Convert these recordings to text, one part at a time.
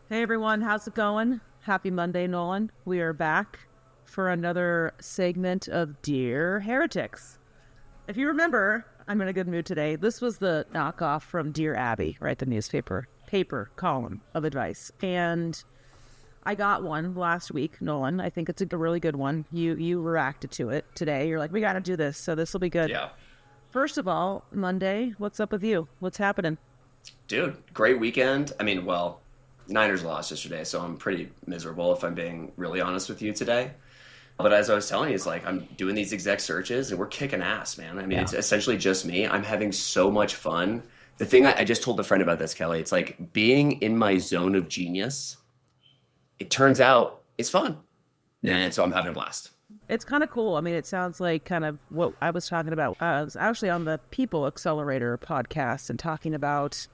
Hey everyone, how's it going? Happy Monday, Nolan. We are back for another segment of Dear Heretics. If you remember, I'm in a good mood today. This was the knockoff from Dear Abby, right? The newspaper paper column of advice. And I got one last week, Nolan. I think it's a really good one. You reacted to it today. You're like, we got to do this, so this will be good. Yeah. First of all, Monday, what's up with you? What's happening? Dude, great weekend. Niners lost yesterday, so I'm pretty miserable if I'm being really honest with you today. But as I was telling you, it's like I'm doing these exec searches and we're kicking ass, man. Yeah. It's essentially just me. I'm having so much fun. The thing I just told a friend about this, Kelly, it's like being in my zone of genius, it turns out it's fun. And so I'm having a blast. It's kind of cool. I mean, it sounds like kind of what I was talking about. I was actually on the People Accelerator podcast and talking about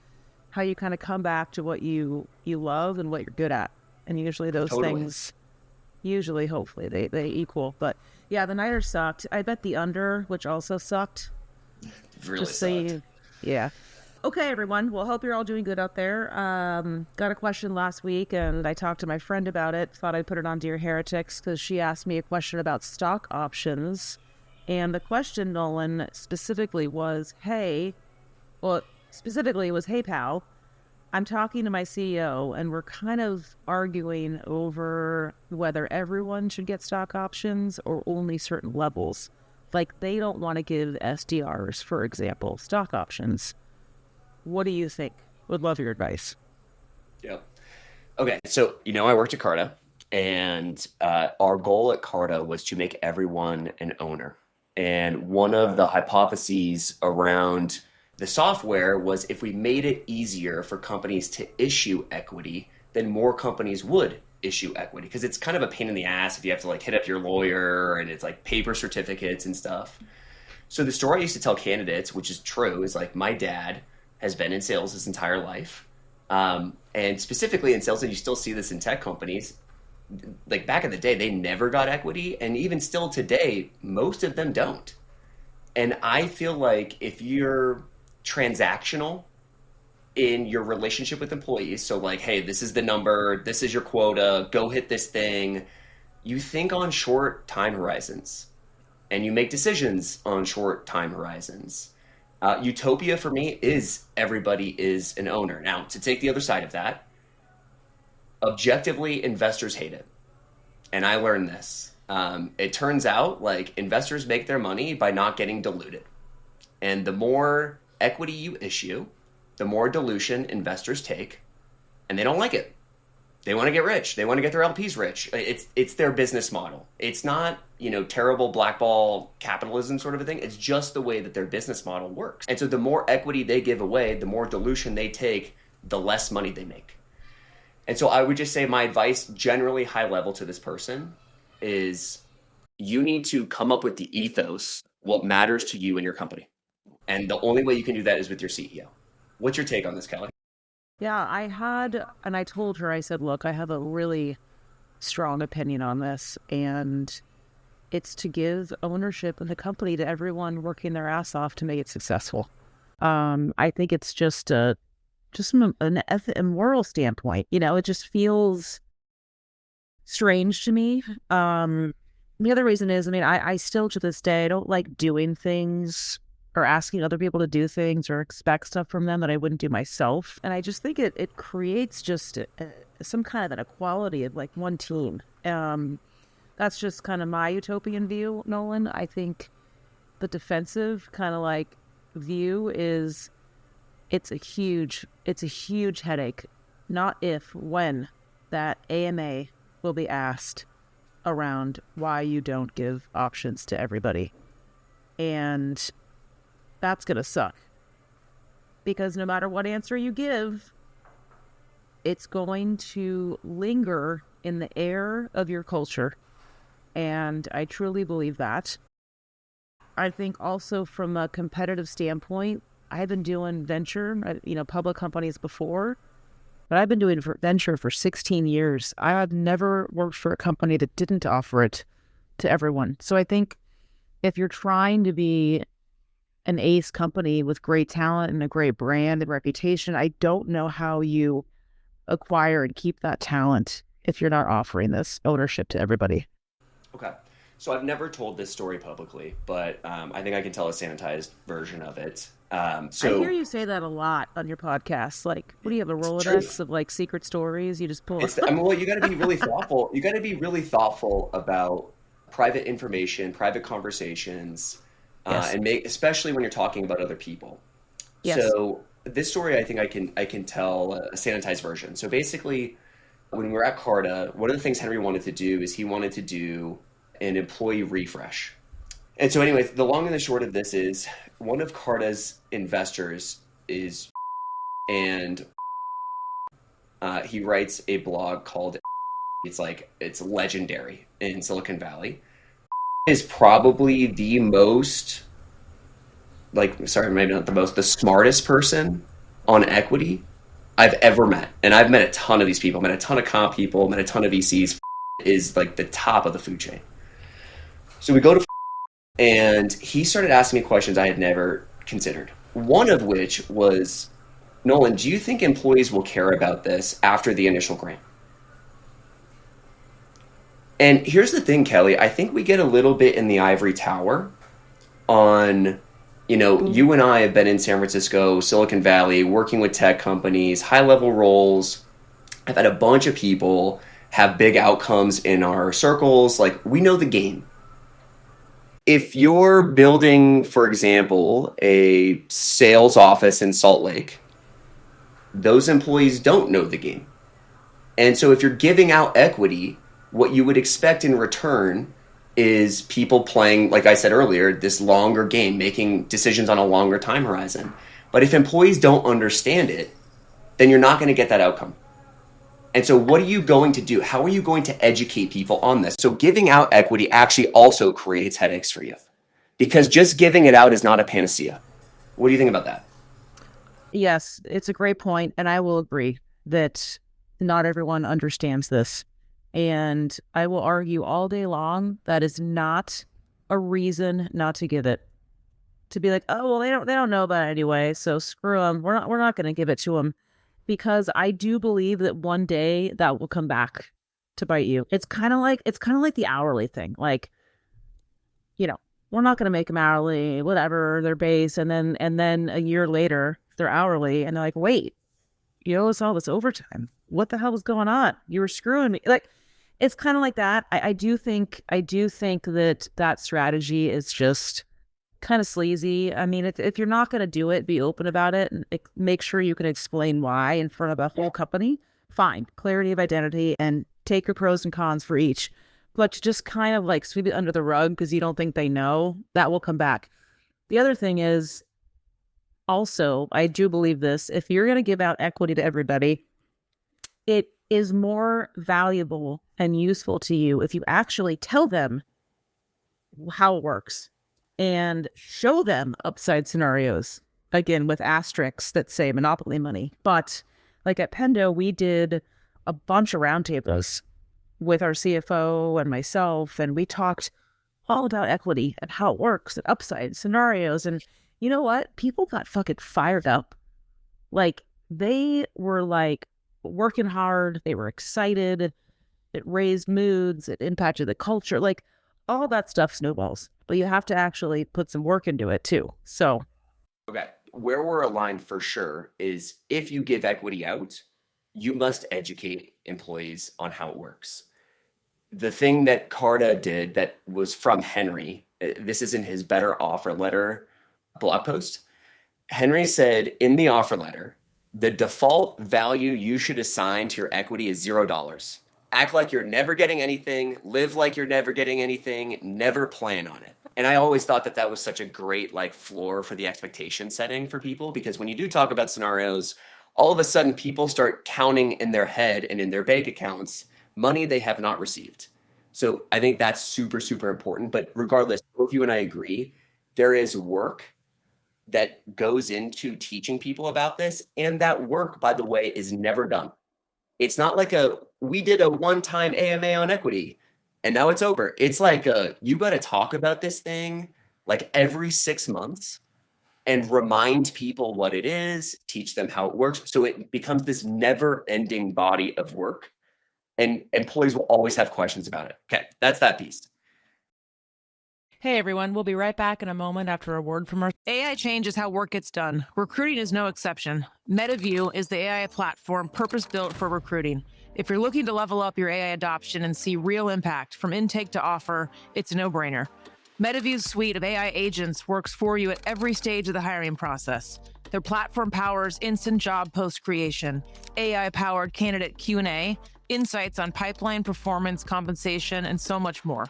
how you kind of come back to what you love and what you're good at. And usually those Totally. things, hopefully, they equal. But yeah, the Niners sucked. I bet the under, which also sucked. It really Just so sucked. you, yeah. Okay, everyone. Well, hope you're all doing good out there. Got a question last week, and I talked to my friend about it. Thought I'd put it on Dear Heretics because she asked me a question about stock options. And the question, Nolan, specifically was, hey, pal, I'm talking to my CEO, and we're kind of arguing over whether everyone should get stock options or only certain levels. Like, they don't want to give SDRs, for example, stock options. What do you think? Would love your advice. Yep. Okay, so I worked at Carta, and our goal at Carta was to make everyone an owner. And one of the hypotheses around the software was if we made it easier for companies to issue equity, then more companies would issue equity. Because it's kind of a pain in the ass if you have to like hit up your lawyer and it's like paper certificates and stuff. So the story I used to tell candidates, which is true, is like my dad has been in sales his entire life. And specifically in sales, and you still see this in tech companies, like back in the day, they never got equity. And even still today, most of them don't. And I feel like if you're transactional in your relationship with employees, so like, hey, this is the number, this is your quota, go hit this thing, you think on short time horizons and you make decisions on short time horizons. Utopia for me is everybody is an owner. Now, to take the other side of that, objectively, investors hate it. And I learned this. It turns out like investors make their money by not getting diluted. And the more equity you issue, the more dilution investors take, and they don't like it. They want to get rich. They want to get their LPs rich. It's their business model. It's not, terrible blackball capitalism sort of a thing. It's just the way that their business model works. And so the more equity they give away, the more dilution they take, the less money they make. And so I would just say my advice, generally high level to this person, is you need to come up with the ethos, what matters to you and your company. And the only way you can do that is with your CEO. What's your take on this, Kelly? Yeah, and I told her, I said, look, I have a really strong opinion on this, and it's to give ownership in the company to everyone working their ass off to make it successful. I think it's just from a moral standpoint, it just feels strange to me. The other reason is, I still to this day, I don't like doing things or asking other people to do things or expect stuff from them that I wouldn't do myself. And I just think it creates just some kind of an equality of like one team. That's just kind of my utopian view, Nolan. I think the defensive kind of like view is it's a huge headache. Not if, when that AMA will be asked around why you don't give options to everybody. And that's going to suck. Because no matter what answer you give, it's going to linger in the air of your culture. And I truly believe that. I think also from a competitive standpoint, I've been doing venture, public companies before, but I've been doing venture for 16 years. I have never worked for a company that didn't offer it to everyone. So I think if you're trying to be an ace company with great talent and a great brand and reputation, I don't know how you acquire and keep that talent if you're not offering this ownership to everybody? Okay. So I've never told this story publicly, but I think I can tell a sanitized version of it. I hear So you say that a lot on your podcast. Like, what do you have, a it's true. Rolodex of like secret stories you just pull? I mean, well, you got to be really thoughtful. You got to be really thoughtful about private information, private conversations, Yes. and especially when you're talking about other people. Yes. So this story, I think I can tell a sanitized version. So basically, when we were at Carta, one of the things Henry wanted to do is he wanted to do an employee refresh. And so, anyways, the long and the short of this is one of Carta's investors is, and he writes a blog called, it's legendary in Silicon Valley. Is probably the most, like, sorry, maybe not the most, the smartest person on equity I've ever met. And I've met a ton of these people, met a ton of comp people, met a ton of VCs, is like the top of the food chain. So we go to, and he started asking me questions I had never considered. One of which was, Nolan, do you think employees will care about this after the initial grant? And here's the thing, Kelly, I think we get a little bit in the ivory tower on, you and I have been in San Francisco, Silicon Valley, working with tech companies, high level roles. I've had a bunch of people have big outcomes in our circles. Like, we know the game. If you're building, for example, a sales office in Salt Lake, those employees don't know the game. And so if you're giving out equity, what you would expect in return is people playing, like I said earlier, this longer game, making decisions on a longer time horizon. But if employees don't understand it, then you're not going to get that outcome. And so what are you going to do? How are you going to educate people on this? So giving out equity actually also creates headaches for you, because just giving it out is not a panacea. What do you think about that? Yes, it's a great point, and I will agree that not everyone understands this. And I will argue all day long that is not a reason not to give it. To be like, oh well, they don't know about it anyway, so screw them. We're not going to give it to them, because I do believe that one day that will come back to bite you. It's kind of like the hourly thing. Like, we're not going to make them hourly, whatever, they're base, and then a year later they're hourly, and they're like, wait, you owe us all this overtime. What the hell was going on? You were screwing me. Like, it's kind of like that. I do think that strategy is just kind of sleazy. I mean, if you're not going to do it, be open about it, and make sure you can explain why in front of a whole company. Fine, clarity of identity, and take your pros and cons for each. But to just kind of like sweep it under the rug because you don't think they know, that will come back. The other thing is, also, I do believe this: if you're going to give out equity to everybody, it is more valuable and useful to you if you actually tell them how it works and show them upside scenarios, again with asterisks that say monopoly money. But like at Pendo, we did a bunch of roundtables with our CFO and myself, and we talked all about equity and how it works and upside scenarios. And you know what? People got fucking fired up. Like, they were like working hard. They were excited. It raised moods. It impacted the culture. Like, all that stuff snowballs, but you have to actually put some work into it too. So, Okay. Where we're aligned for sure is if you give equity out, you must educate employees on how it works. The thing that Carta did that was from Henry, this is in his Better Offer Letter blog post. Henry said in the offer letter, the default value you should assign to your equity is $0. Act like you're never getting anything, live like you're never getting anything, never plan on it. And I always thought that was such a great like floor for the expectation setting for people, because when you do talk about scenarios, all of a sudden people start counting in their head and in their bank accounts money they have not received. So I think that's super, super important. But regardless, both you and I agree, there is work that goes into teaching people about this. And that work, by the way, is never done. It's not like we did a one-time AMA on equity and now it's over. It's like you got to talk about this thing like every 6 months. and remind people what it is, teach them how it works. So it becomes this never-ending body of work, and employees will always have questions about it. Okay, that's that piece. Hey everyone, we'll be right back in a moment after a word from our AI changes how work gets done. Recruiting is no exception. Metaview is the AI platform purpose-built for recruiting. If you're looking to level up your AI adoption and see real impact from intake to offer, it's a no-brainer. Metaview's suite of AI agents works for you at every stage of the hiring process. Their platform powers instant job post creation, AI-powered candidate Q&A, insights on pipeline performance, compensation, and so much more.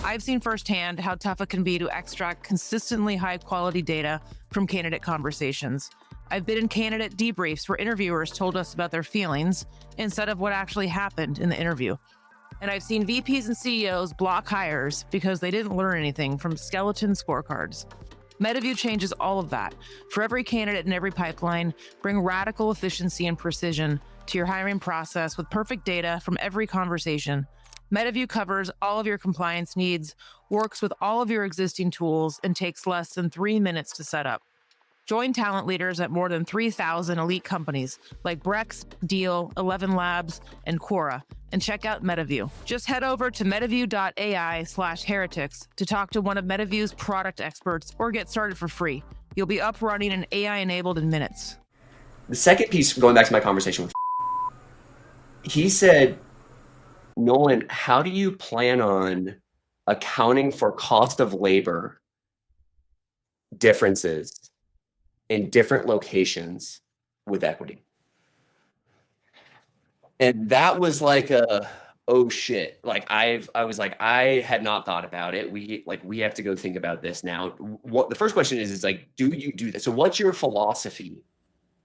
I've seen firsthand how tough it can be to extract consistently high-quality data from candidate conversations. I've been in candidate debriefs where interviewers told us about their feelings instead of what actually happened in the interview. And I've seen VPs and CEOs block hires because they didn't learn anything from skeleton scorecards. Metaview changes all of that. For every candidate in every pipeline, bring radical efficiency and precision to your hiring process with perfect data from every conversation. Metaview covers all of your compliance needs, works with all of your existing tools, and takes less than 3 minutes to set up. Join talent leaders at more than 3,000 elite companies like Brex, Deel, 11 Labs, and Quora, and check out Metaview. Just head over to metaview.ai/heretics to talk to one of Metaview's product experts or get started for free. You'll be up running and AI-enabled in minutes. The second piece, going back to my conversation with he said, Nolan, how do you plan on accounting for cost of labor differences in different locations with equity? And that was like oh shit. Like I was like, I had not thought about it. We have to go think about this now. What the first question is like, do you do this? So what's your philosophy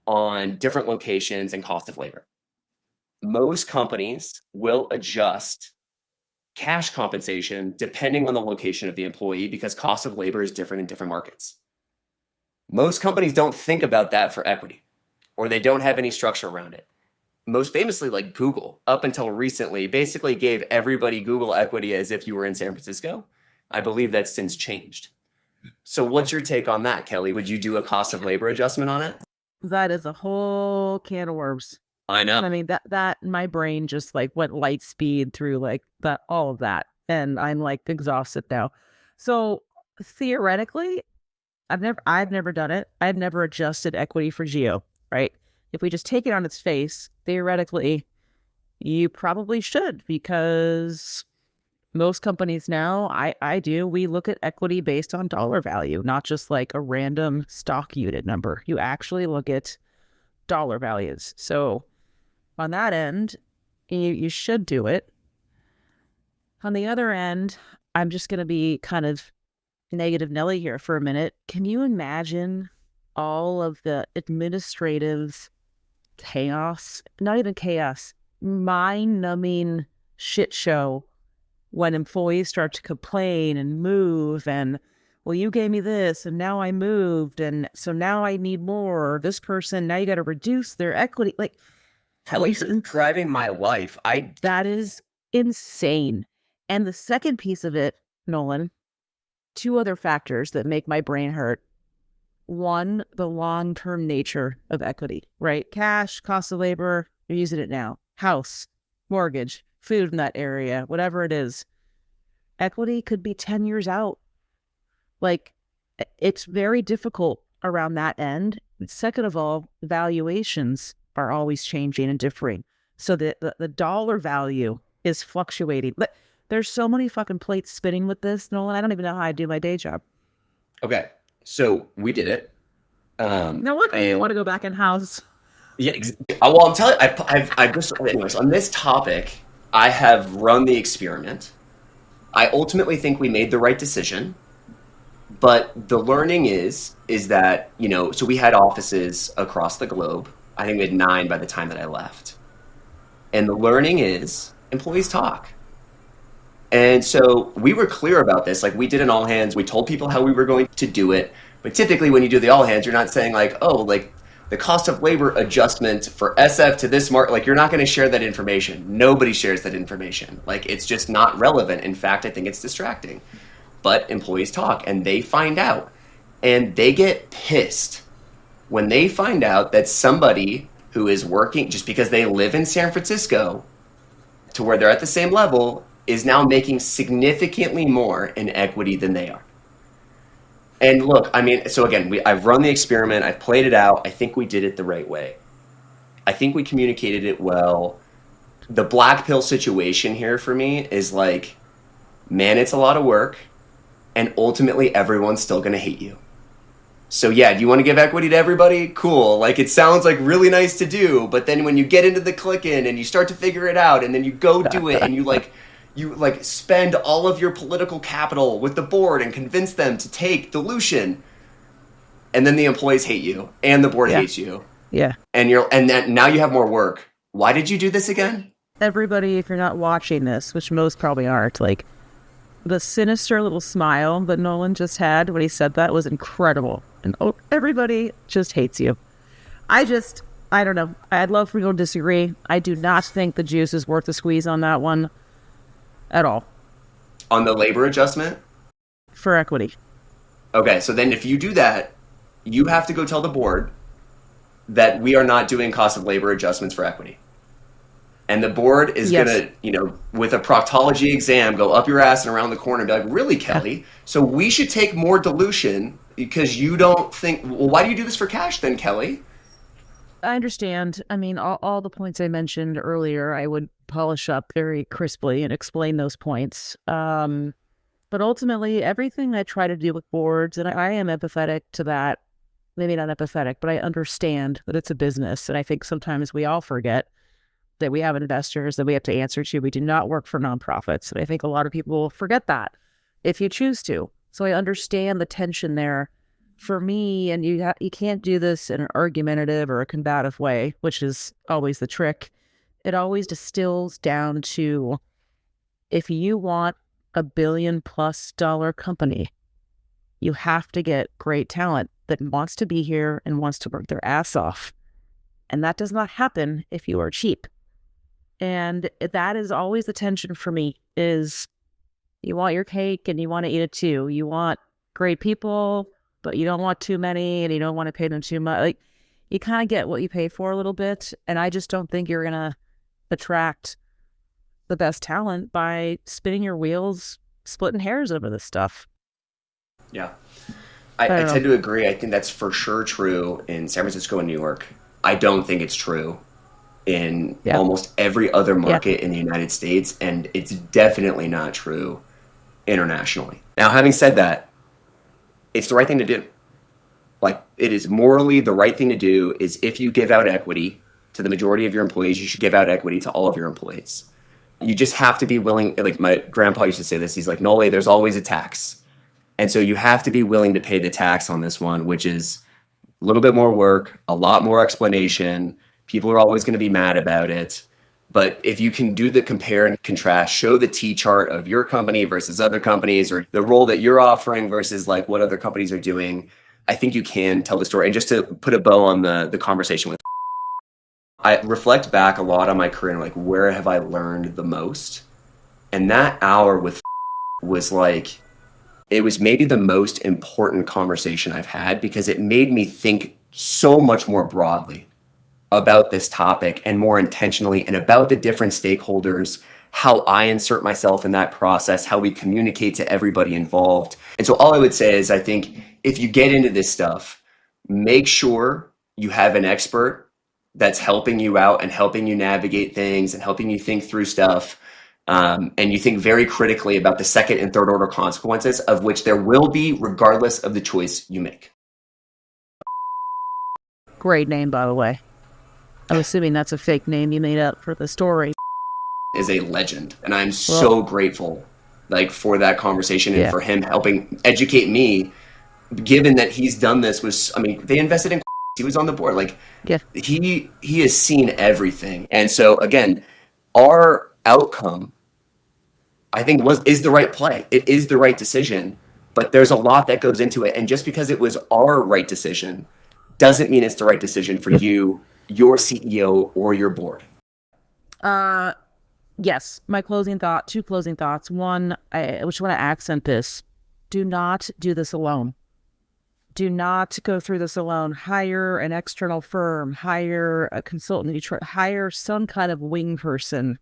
on different locations and cost of labor? Most companies will adjust cash compensation depending on the location of the employee because cost of labor is different in different markets. Most companies don't think about that for equity, or they don't have any structure around it. Most famously, like Google, up until recently, basically gave everybody Google equity as if you were in San Francisco. I believe that's since changed. So what's your take on that, Kelly? Would you do a cost of labor adjustment on it? That is a whole can of worms. I know. I mean, that my brain just like went light speed through like that, all of that. And I'm like exhausted now. So theoretically, I've never done it. I've never adjusted equity for geo, right? If we just take it on its face, theoretically, you probably should, because most companies now, I do, we look at equity based on dollar value, not just like a random stock unit number. You actually look at dollar values. So on that end, you should do it. On the other end, I'm just going to be kind of negative Nelly here for a minute. Can you imagine all of the administrative chaos, not even chaos, mind-numbing shit show when employees start to complain and move and, well, you gave me this and now I moved and so now I need more. This person, now you got to reduce their equity. Like, how is it driving my life? That is insane. And the second piece of it, Nolan, two other factors that make my brain hurt. One, the long-term nature of equity, right? Cash, cost of labor, you're using it now. House, mortgage, food in that area, whatever it is. Equity could be 10 years out. Like, it's very difficult around that end. Second of all, valuations are always changing and differing. So the dollar value is fluctuating. But there's so many fucking plates spinning with this, Nolan. I don't even know how I do my day job. Okay, so we did it. Now what? I want to go back in house. Yeah, well, I'm telling you, I've just, anyways, on this topic, I have run the experiment. I ultimately think we made the right decision, but the learning is that, so we had offices across the globe. I think we had 9 by the time that I left. And the learning is employees talk. And so we were clear about this. Like, we did an all hands. We told people how we were going to do it. But typically when you do the all hands, you're not saying like, oh, like the cost of labor adjustment for SF to this market, like you're not going to share that information. Nobody shares that information. Like, it's just not relevant. In fact, I think it's distracting. But employees talk and they find out. And they get pissed when they find out that somebody who is working just because they live in San Francisco to where they're at the same level is now making significantly more in equity than they are. And look, I mean, so again, I've run the experiment, I've played it out. I think we did it the right way. I think we communicated it well. The black pill situation here for me is like, man, it's a lot of work, and ultimately everyone's still going to hate you. So yeah, do you want to give equity to everybody? Cool. Like, it sounds like really nice to do, but then when you get into the click-in and you start to figure it out, and then you go do it, and you spend all of your political capital with the board and convince them to take dilution, and then the employees hate you and the board hates you. Yeah. And then now you have more work. Why did you do this again? Everybody, if you're not watching this, which most probably aren't, like, the sinister little smile that Nolan just had when he said that was incredible. And everybody just hates you. I don't know. I'd love for people to disagree. I do not think the juice is worth the squeeze on that one at all. On the labor adjustment? For equity. Okay, so then if you do that, you have to go tell the board that we are not doing cost of labor adjustments for equity. And the board is going to, with a proctology exam, go up your ass and around the corner and be like, really, Kelly? So we should take more dilution because you don't think, well, why do you do this for cash then, Kelly? I understand. I mean, all the points I mentioned earlier, I would polish up very crisply and explain those points. But ultimately, everything I try to do with boards, and I am empathetic to that, maybe not empathetic, but I understand that it's a business. And I think sometimes we all forget that we have investors that we have to answer to. We do not work for nonprofits. And I think a lot of people forget that if you choose to. So I understand the tension there. For me, and you can't do this in an argumentative or a combative way, which is always the trick. It always distills down to, if you want $1 billion+ company, you have to get great talent that wants to be here and wants to work their ass off. And that does not happen if you are cheap. And that is always the tension for me, is you want your cake and you want to eat it too. You want great people, but you don't want too many and you don't want to pay them too much. Like, you kind of get what you pay for a little bit. And I just don't think you're going to attract the best talent by spinning your wheels, splitting hairs over this stuff. Yeah. I tend to agree. I think that's for sure true in San Francisco and New York. I don't think it's true in almost every other market in the United States, and it's definitely not true internationally. Now, having said that, it's the right thing to do. Like, it is morally the right thing to do. Is if you give out equity to the majority of your employees, you should give out equity to all of your employees. You just have to be willing, like my grandpa used to say this, he's like, Nole, there's always a tax. And so you have to be willing to pay the tax on this one, which is a little bit more work, a lot more explanation. People are always going to be mad about it. But if you can do the compare and contrast, show the T-chart of your company versus other companies, or the role that you're offering versus like what other companies are doing, I think you can tell the story. And just to put a bow on the conversation with, I reflect back a lot on my career and like, where have I learned the most? And that hour with was like, it was maybe the most important conversation I've had, because it made me think so much more broadly about this topic and more intentionally, and about the different stakeholders, how I insert myself in that process, how we communicate to everybody involved. And so all I would say is, I think if you get into this stuff, make sure you have an expert that's helping you out and helping you navigate things and helping you think through stuff. And you think very critically about the second and third order consequences, of which there will be regardless of the choice you make. Great name, by the way. I'm assuming that's a fake name you made up for the story. Is a legend, and I'm so grateful, like, for that conversation and for him helping educate me. Given that he's done this, they invested in. He was on the board, like he has seen everything, and so again, our outcome, I think, is the right play. It is the right decision, but there's a lot that goes into it, and just because it was our right decision doesn't mean it's the right decision for you, your CEO, or your board. Yes, my two closing thoughts. One, I just want to accent this. Do not do this alone. Do not go through this alone. Hire an external firm, hire a consultant, hire some kind of wing person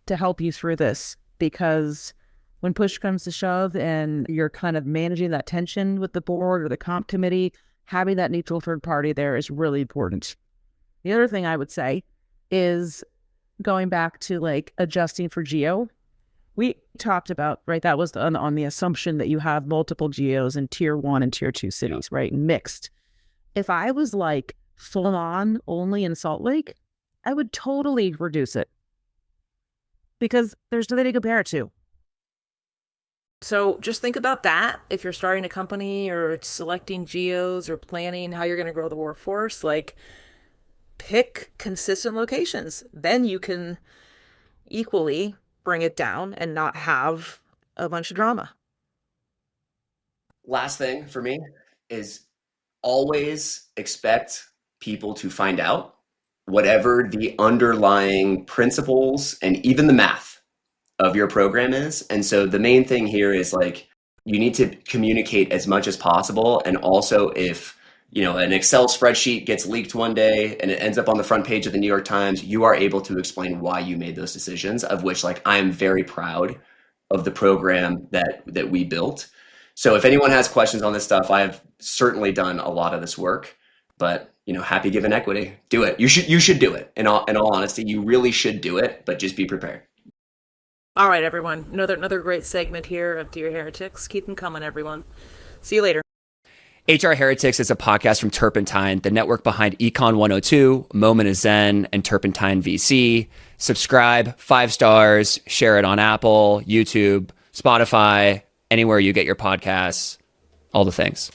to help you through this, because when push comes to shove and you're kind of managing that tension with the board or the comp committee, having that neutral third party there is really important. The other thing I would say is going back to like adjusting for geo. We talked about, right, that was on the assumption that you have multiple geos in tier 1 and tier 2 cities, right, mixed. If I was like full on only in Salt Lake, I would totally reduce it because there's nothing to compare it to. So just think about that if you're starting a company or selecting geos or planning how you're going to grow the workforce. Like, pick consistent locations. Then you can equally bring it down and not have a bunch of drama. Last thing for me is always expect people to find out whatever the underlying principles and even the math of your program is. And so the main thing here is like, you need to communicate as much as possible. And also if, an Excel spreadsheet gets leaked one day and it ends up on the front page of the New York Times, you are able to explain why you made those decisions, of which like I am very proud of the program that we built. So if anyone has questions on this stuff, I have certainly done a lot of this work, but happy giving equity. Do it. You should do it. In all honesty, you really should do it, but just be prepared. All right, everyone. Another great segment here of Dear Heretics. Keep them coming, everyone. See you later. HR Heretics is a podcast from Turpentine, the network behind Econ 102, Moment of Zen, and Turpentine VC. Subscribe, 5 stars, share it on Apple, YouTube, Spotify, anywhere you get your podcasts, all the things.